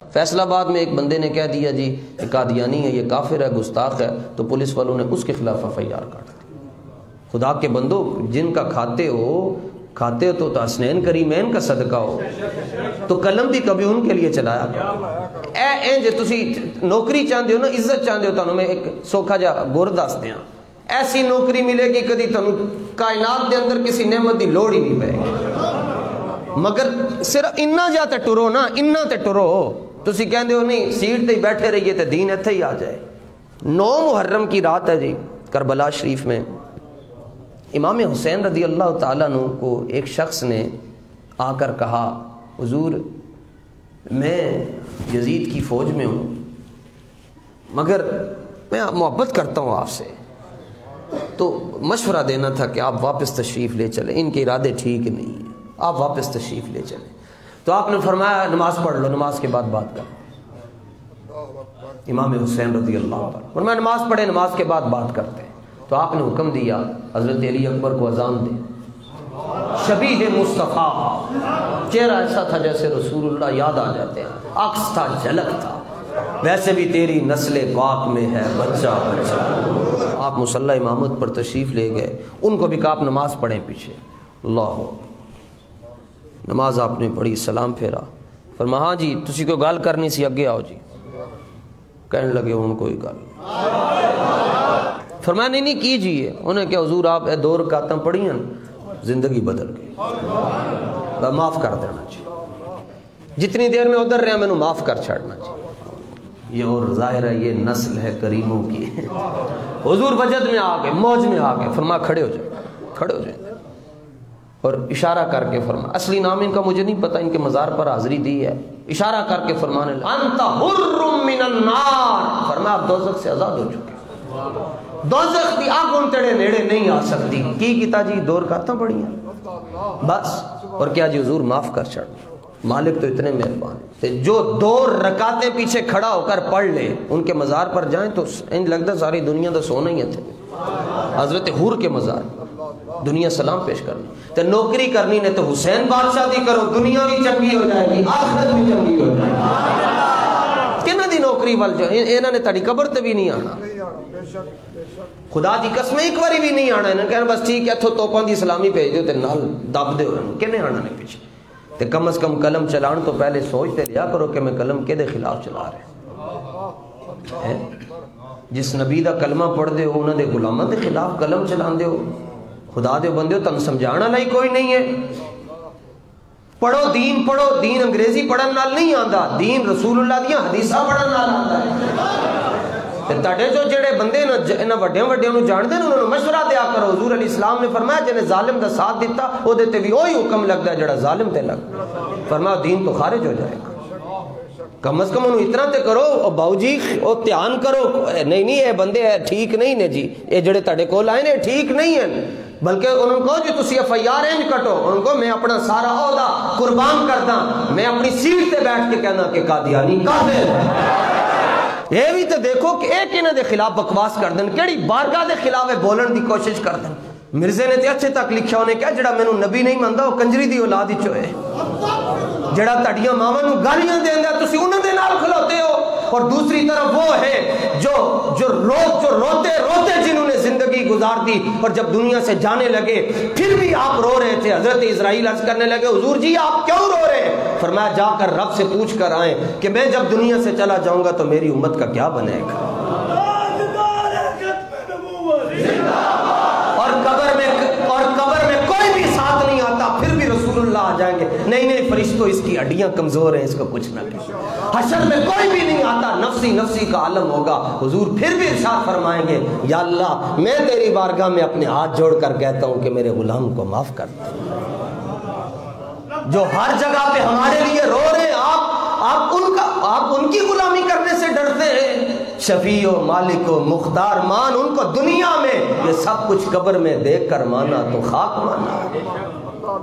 فیصل آباد میں ایک بندے نے کہہ دیا جی یہ قادیانی ہے، یہ کافر ہے، گستاخ ہے، تو پولیس والوں نے اس کے خلاف FIR کاٹ دی۔ خدا کے بندو، جن کا کھاتے ہو تو حسنین کریمین کا صدقہ ہو، تو قلم بھی کبھی ان کے لیے چلایا اے تسی نوکری چاہتے ہو نا، عزت چاہتے ہو، تانوں میں ایک سوکھا جا گر دس دیاں، ایسی نوکری ملے گی کدی تانوں کائنات دے اندر کسی نعمت دی لوڑ ہی نہیں پے گی، مگر صرف انہاں جا تے ٹرو نا، انہاں تے ٹرو۔ تسی کہندے ہو نہیں سیٹ تے بیٹھے رہیے تے دین ایتھے ہی آ جائے۔ 9 محرم کی رات ہے جی، کربلا شریف میں امام حسین رضی اللہ تعالیٰ عنہ کو ایک شخص نے آ کر کہا حضور میں یزید کی فوج میں ہوں، مگر میں محبت کرتا ہوں آپ سے، تو مشورہ دینا تھا کہ آپ واپس تشریف لے چلیں، ان کے ارادے ٹھیک نہیں ہیں، آپ واپس تشریف لے چلیں۔ تو آپ نے فرمایا نماز پڑھ لو، نماز کے بعد بات کریں۔ امام حسین رضی اللہ عنہ فرمایا نماز پڑھے، نماز کے بعد بات کرتے ہیں۔ تو آپ نے حکم دیا حضرت علی اکبر کو اذان دے۔ شبیہ مصطفیٰ، چہرہ ایسا تھا جیسے رسول اللہ یاد آ جاتے ہیں، عکس تھا، جھلک تھا، ویسے بھی تیری نسل پاک میں ہے بچہ بچہ۔ آپ مصلی امامت پر تشریف لے گئے، ان کو بھی کہا آپ نماز پڑھیں پیچھے۔ اللہ نماز آپ نے پڑھی، سلام پھیرا، فرمایا ہاں جی تسی کوئی گل کرنی سی، اگے آؤ جی۔ کہنے لگے ان کوئی گل، فرمایا نہیں کیجئے۔ انہیں کہ حضور آپ 2 رکعتیں پڑھی ہیں، زندگی بدل گئی، معاف کر دینا جی، جتنی دیر میں ادھر رہے میں معاف کر چھڑنا جی۔ یہ اور ظاہر ہے یہ نسل ہے کریموں کی۔ حضور وجد میں آ گئے، موج میں آ گئے، فرمایا کھڑے ہو جائے، کھڑے ہو جائیں، اور اشارہ کر کے فرمایا، اصلی نام ان کا مجھے نہیں پتا، ان کے مزار پر حاضری دی ہے، اشارہ کر کے فرمانے لگا انت حر من النار، فرمایا آپ دوزخ سے آزاد ہو چکے، دوزخ دی آگ ان تیرے نیڑے نہیں آ سکتی۔ کی کیتا جی 2 رکعتیں پڑھی ہیں بس، اور کیا جی حضور معاف کر چھڑ۔ مالک تو اتنے مہربان ہیں، جو 2 رکعتیں پیچھے کھڑا ہو کر پڑھ لے، ان کے مزار پر جائیں تو ان لگتا ساری دنیا تو سونا ہی تھے۔ حضرت حور کے مزار دنیا سلام پیش کرنی تے نوکری کرنی نے تو حسین بادشاہ دی کرو، دنیا بھی چنگی ہو جائے گی، آخرت بھی چنگی ہو جائے گی۔ کنہ دی نوکری وال جو انہوں نے تڑی قبر تے بھی نہیں آنا، خدا دی قسم ایک باری بھی نہیں آنا، انہوں نے کہنا بس ٹھیک ہے اتھو توپاں دی سلامی بھیج دیو تے نال دب دیو، کنے آنا نے پیچھے۔ تے کم از کم قلم چلان تو پہلے سوچتے لیا کرو کہ میں قلم کے دے خلاف چلا رہے ہیں۔ جس نبی دا کلمہ پڑھ دے ہو، انہوں نے غلامہ دے خلاف قلم چلان دے ہو، خدا دے بندے ہو تم سمجھانا نہیں کوئی نہیں ہے۔ پڑھو، دین انگریزی پڑھن نال نہیں آندا، دین رسول اللہ دیاں حدیثاں پڑھن نال آندا ہے۔ تے تاڈے جو جڑے بندے انہاں وڈیاں نوں جاندے نے، انہاں نوں مشورہ دیا کرو۔ حضور علیہ السلام نے فرمایا جنے ظالم دا ساتھ دیتا او دے تے بھی وہی حکم لگدا ہے جڑا ظالم تے لگ، فرمایا دین تو خارج ہو جائے گا۔ کم از کم انہوں اتنا تے کرو، او باؤ جی او دھیان کرو، نہیں یہ بندے ٹھیک نہیں نے جی، یہ جڑے تاڈے کول آئے نے ٹھیک نہیں ہیں، بلکہ انہوں کو جو تسی FIR انج کٹو، انہوں کو میں اپنا سارا عہدہ قربان کردا، میں اپنی سیٹ تے بیٹھ کے کہنا کہ قادیانی کافر ہے۔ یہ بھی تو دیکھو کہ ایک انہوں دے خلاف بکواس کر دیں، کیڑی بارگاہ دے خلاف بولن دی کوشش کر دیں۔ مرزے نے تے اچھے تک لکھیا ہونے کیا جڑا مینوں نبی نہیں مندا وہ کنجری دی اولاد وچ ہوئے، جڑا تڑیاں ماواں نوں گالیاں دیندا تسی انہاں دے نال کھلوتے ہو، اور دوسری طرف وہ ہے جو روتے روتے جنہوں نے زندگی گزار دی اور جب دنیا سے جانے لگے پھر بھی آپ رو رہے تھے۔ حضرت اسرائیل عرض کرنے لگے حضور جی آپ کیوں رو رہے ہیں؟ فرمایا جا کر رب سے پوچھ کر آئیں کہ میں جب دنیا سے چلا جاؤں گا تو میری امت کا کیا بنے گا، اور قبر میں کوئی بھی ساتھ نہیں آتا، پھر بھی رسول اللہ آ جائیں گے، نہیں فرشتوں اس کی ہڈیاں کمزور ہیں، اس کو کچھ نہ کہ حشر میں کوئی بھی نہیں آتا، نفسی کا عالم ہوگا۔ حضور پھر بھی ارشاد فرمائیں گے یا اللہ میں تیری بارگاہ میں اپنے ہاتھ جوڑ کر کہتا ہوں کہ میرے غلام کو معاف کر دے، جو ہر جگہ پہ ہمارے لیے رو رہے ہیں، آپ ان کی غلامی کرنے سے ڈرتے ہیں۔ شفیع و مالک و مختار مان ان کو دنیا میں، یہ سب کچھ قبر میں دیکھ کر مانا تو خاک مانا۔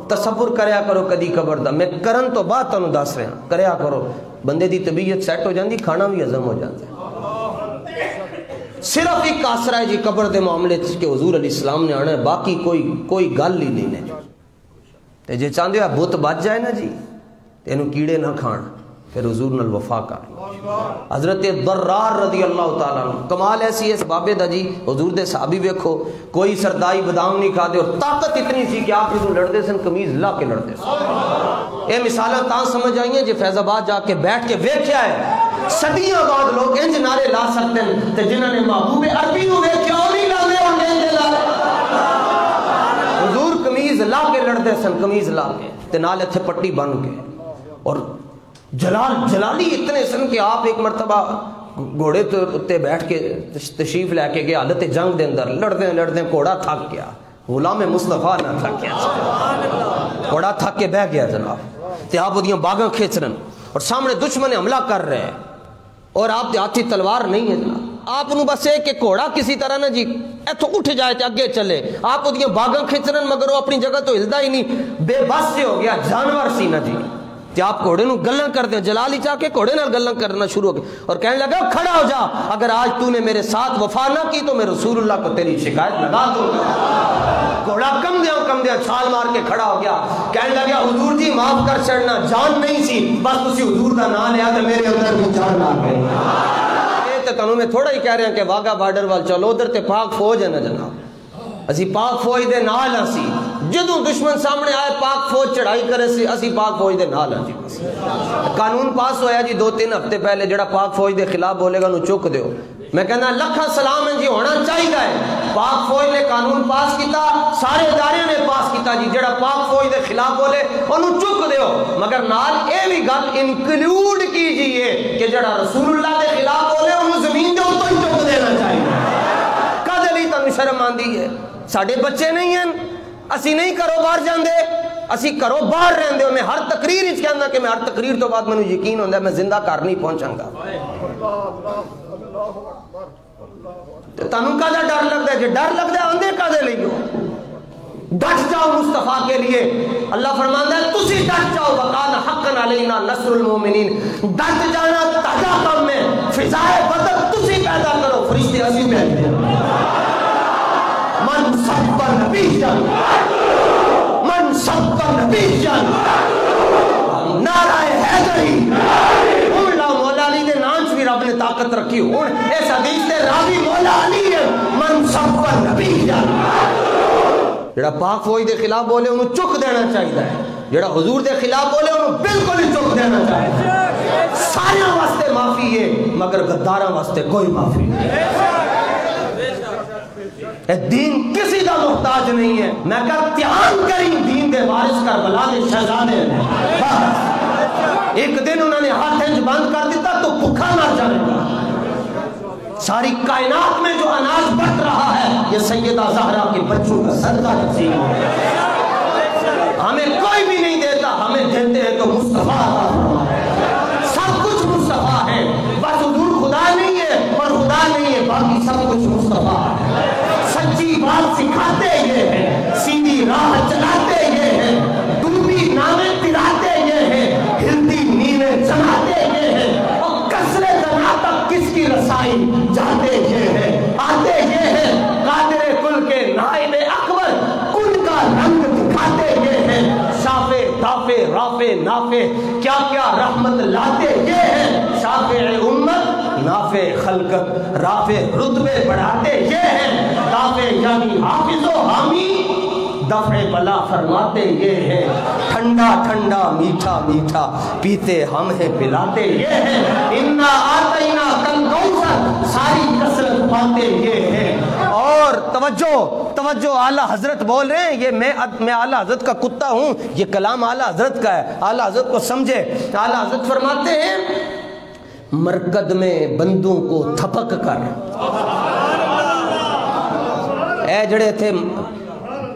تصور کریا کرو کدی قبر دا، میں کرن تو بات تانوں دس رہا، کریا کرو، بندے دی طبیعت سیٹ ہو جاندی، کھانا بھی ہضم ہو جاتا ہے۔ صرف ایک آسرا ہے جی قبر دے معاملے کہ حضور علیہ السلام نے آنا ہے، باقی کوئی گل ہی نہیں ہے۔ تے جے چاہندے ہو بت بچ جائے نا جی، اینوں کیڑے نہ کھان، پھر حضور نال وفا کر لو. حضرت ضرار رضی اللہ تعالیٰ عنہ کمال ایسی ہے بابے دا جی حضور دے صحابی ویکھو کوئی سردائی بادام نہیں کھاتے اور طاقت اتنی سی کہ آپ جدوں لڑتے سن قمیض لا کے لڑتے سن. یہ مثالاں تاں سمجھ آئی ہیں جی فیض آباد جا کے بیٹھ کے ویکھیا ہے صدیاں بعد لوگ انج نعرے لا سکتے ہیں تے جنہاں نے محبوب عربی نو ویکھیا او نہیں لاندے ہوں انج لا. حضور قمیض لا کے لڑتے سن قمیض لا کے تے نال اتھے پٹی بن کے اور جلالی اتنے سن کہ آپ ایک مرتبہ گھوڑے تے بیٹھ کے تشریف لے کے گئے حالت جنگ دے اندر لڑتے لڑتے گھوڑا تھک گیا. غلام مصطفیٰ نہ تھک گیا گھوڑا تھک کے بہ گیا جناب تے آپ ودیاں باغاں کھینچ رہے اور سامنے دشمن حملہ کر رہے ہیں اور آپ دے ہاتھی تلوار نہیں ہے جناب. آپ انہوں بس ایک کہ گھوڑا کسی طرح نہ جی ایتھو اٹھ جائے تے اگے چلے آپ ودیاں باغاں کھینچ رہے مگر وہ اپنی جگہ تو ہلدا ہی نہیں بے بس سے ہو گیا جانور سی نہ جی. کہ آپ گھوڑے نو گلاں کرتے ہیں جلالی چاہ کے گھوڑے نال گلاں کرنا شروع ہو گئے اور کہنے لگا کھڑا ہو جا اگر آج تو نے میرے ساتھ وفا نہ کی تو میں رسول اللہ کو تیری شکایت لگا دوں گا. گھوڑا کم دیا چھال مار کے کھڑا ہو گیا کہنے لگا حضور جی معاف کر چڑھنا جان نہیں سی بس تسی حضور دا نام لیا تو میرے اندر بھی جان آ گئی. یہ تو تنوں میں تھوڑا ہی کہہ رہے ہیں کہ واگا بارڈر وال چلو ادھر تے پاک فوج ہے نا جناب اسی پاک فوج دے نال ہاں سی جدوں دشمن سامنے آئے پاک فوج چڑھائی کرے سی اسی پاک فوج دے نال ہاں جی. قانون پاس ہویا جی 2-3 ہفتے پہلے جڑا پاک فوج دے خلاف بولے گا انہوں چک دیو. میں کہنا لکھا سلام ہے جی ہونا چاہیے ہے. پاک فوج نے قانون پاس کیتا سارے ادارے نے پاس کیتا جی جڑا پاک فوج دے خلاف بولے انہوں چک دیو مگر نال اے بھی گل انکلوڈ کیجئے کہ جڑا رسول اللہ دے خلاف بولے انہوں زمین دے اوپر ہی چک دینا چاہیے. کدے لئی تانوں شرم آندی ہے ساڈے بچے نہیں ہیں اسی نہیں کرو باہر جاندے اسی کرو باہر رہندے ہو. میں ہر تقریر وچ کہندا کہ میں ہر تقریر تو بعد مینوں یقین ہوندا ہے میں زندہ گھر نہیں پہنچاں گا. تے تانوں کدا ڈر لگدا ہے جے ڈر لگدا ہے اندے کدے لئی ہو. ڈٹ جاؤ مصطفیٰ کے لیے. اللہ فرماندا ہے تسی ڈٹ جاؤ وکان حقا علینا نصر المومنین. ڈٹ جانا تہاڈا کام ہے فضائے بدر تسی پیدا کرو فرشتے اسی بھیجتے ہیں. من سب نبی من سب نبی نعرہ حیدری مولا علی دے نام سے بھی رب نے طاقت رکھی ہوں اس حدیث دے راوی مولا علی ہے. من سب نبی جڑا پاک فوج دے خلاف بولے انہوں چک دینا چاہیے جڑا حضور دے خلاف بولے انہوں بالکل ہی چک دینا چاہیے. سارے واسطے معافی ہے مگر غداراں واسطے کوئی معافی نہیں. دین کسی دا محتاج نہیں ہے. میں کہا دھیان کریں دین دے وارث کربلا دے شہزادے ایک دن انہوں نے ہاتھ انج بند کر دیتا تو بھوکا مر جائے گا. ساری کائنات میں جو اناج بٹ رہا ہے یہ سیدہ زہرا کے بچوں کا صدقہ نصیب ہے. ہمیں کوئی بھی نہیں دیتا ہمیں دیتے ہیں تو مصطفیٰ سب کچھ مصطفیٰ ہے. بس حضور خدا نہیں ہے اور خدا نہیں ہے باقی سب کچھ مصطفیٰ ہے. سچی بات سکھاتے یہ ہیں سیدھی راہ چلاتے یہ ہیں ڈوبی نامے پلاتے یہ ہیں ہلتی نیمیں چلاتے یہ ہیں اور کسرے دنا تک کس کی رسائی جاتے یہ ہیں آتے یہ ہیں قادر کل کے نائب اکبر ان کا رنگ دکھاتے یہ ہیں شافع دافع رافع نافع کیا کیا رحمت لاتے یہ ہیں. شافع امت نافع خلقت رافع رتبے بڑھاتے یہ ہیں. دافع یعنی حافظ و حامی دفع بلا فرماتے یہ ہیں. ٹھنڈا ٹھنڈا میٹھا میٹھا پیتے ہم ہیں پلاتے یہ ہیں. انا آتینا کل کوثر ساری کثرت پاتے یہ ہیں. اور توجہ اعلیٰ حضرت بول رہے ہیں یہ میں اعلیٰ حضرت کا کتا ہوں یہ کلام اعلیٰ حضرت کا ہے. اعلیٰ حضرت کو سمجھے. اعلیٰ حضرت فرماتے ہیں مرکد میں بندوں کو تھپک کر اے جڑے تھے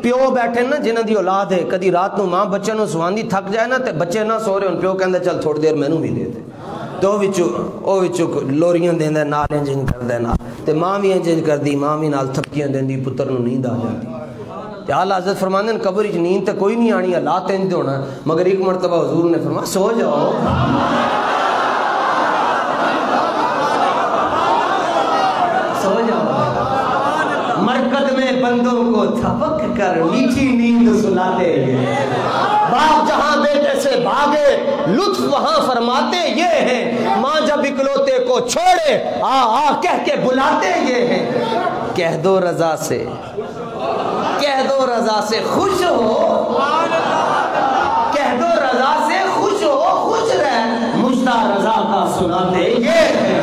پیو بیٹھے نا جنہاں دی اولاد ہے کدی رات نو ماں بچے نو سواندی تھک جائے نا تے بچے نہ سو رہے ان پیو کہندے چل تھوڑی دیر مینوں بھی دے دے تو او وچ لوریاں دیندا نال انج کردا نا تے ماں بھی انج کردی ماں بھی نال تھپکیاں دیندی پتر نو نیند آ جاندی. تے اعلیٰ حضرت فرماندے نے قبر وچ نیند تے کوئی نہیں آنی اللہ تے انج ہونا مگر ایک مرتبہ حضور نے فرمایا سو جاؤ مرکز میں بندوں کو تھپک کر میٹھی نیند سلاتے ہیں. باپ جہاں بیٹے سے بھاگے لطف وہاں فرماتے یہ ہیں، ماں جب اکلوتے کو چھوڑے آ آ کہہ کے بلاتے یہ ہیں، کہہ دو رضا سے، کہہ دو رضا سے خوش ہو، کہہ دو رضا سے خوش ہو، خوش رہ مجدہ رضا کا سناتے یہ ہیں۔